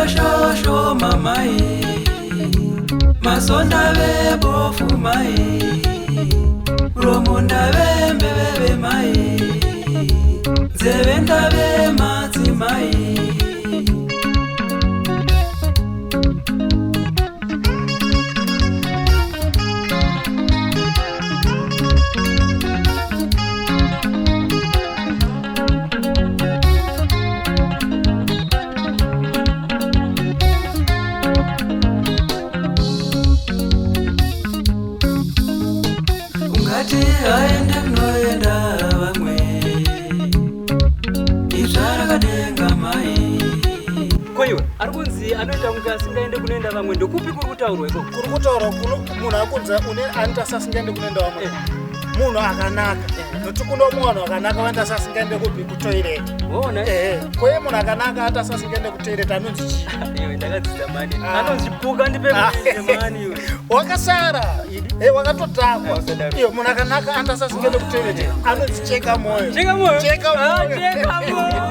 Shosho mamai masonda ve bofu mai romunda ve mbebe mai zevenda ve mati mai aende kunoenda vamwe izvarakadenga mai koiwe ari kunzi anoita kunge asingaende kunoenda vamwe ndokupi kuri kutaurwa iko kuri kutaurwa kuno munhu akunzi une anoita sasingaende kunoenda vamwe munhu akanaka nokuti kuno munhu akanaka vanda sasingaende kupi kutoireti ona koye munhu akanaka ata sasingaende kutoireti anonzi chii iwe ndakadzidza mani anonzi puka ndipe mani iwe wakasara wakatodhakwa iwe munhu akanaka anda sasingaende kutoireti anonzi cheka moyo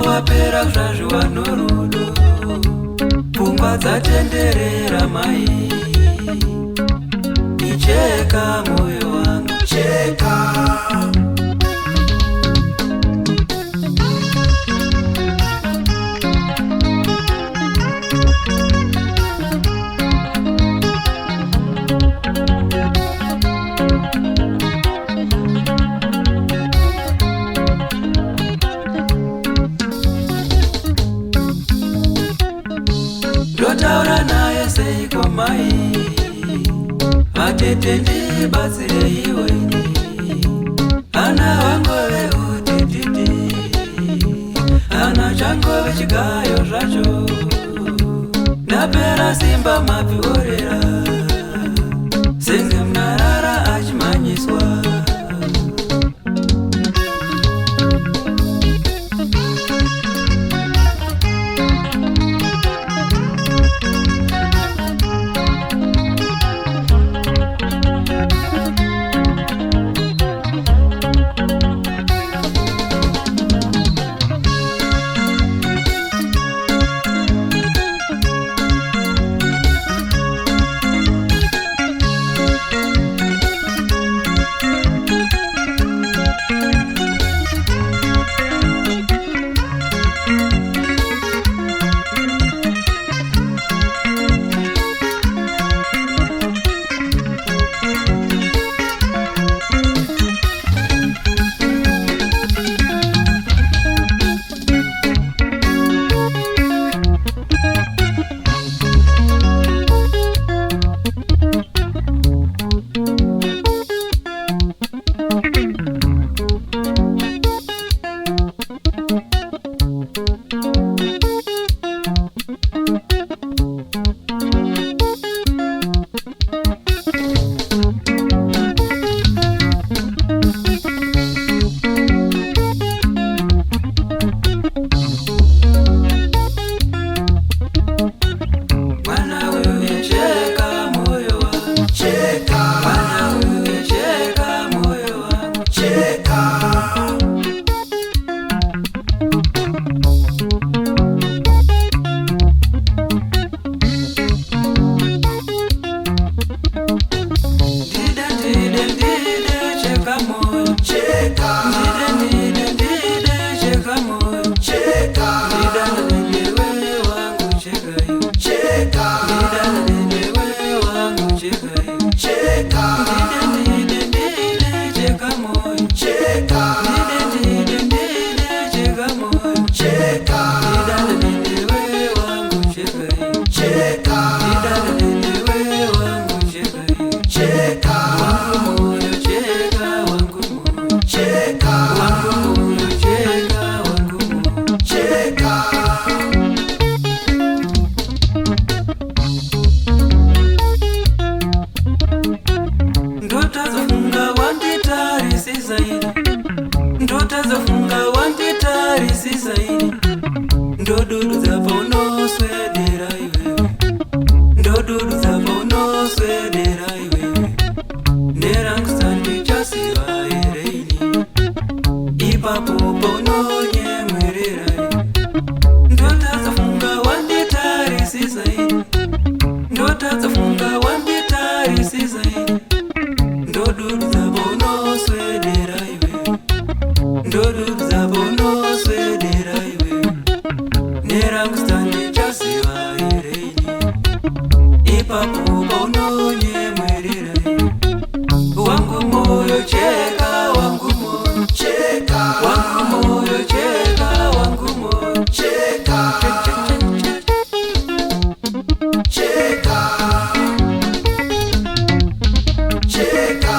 wapera zvazviwa norudo pfungwa dzatenderera mai icheka moyo wangu cheka ndotaura naye seiko mai vatete ndibatsire iwe ana vangove utititi ana changove chigayo zvacho ndapera simba mapyorera senge munarara achimhanyiswa ndota zafunga wanditari zaidi ndodudu zapa unoswedera iwewe ndodudu zapa unoswedera iwewe nerangstandi chasiva ereini ipapo paunonyemwerera ndota zafunga wanditari zaidi ndota zafunga wanditari zaidi ndodudu zapa unoswedera iwewe ndodudu zapa unoswedera iwewe nerangstandi chasiva ereini ipapo paunonyemwerera wangu moyo cheka wangu moyo cheka wangu moyo cheka wangu moyo cheka cheka cheka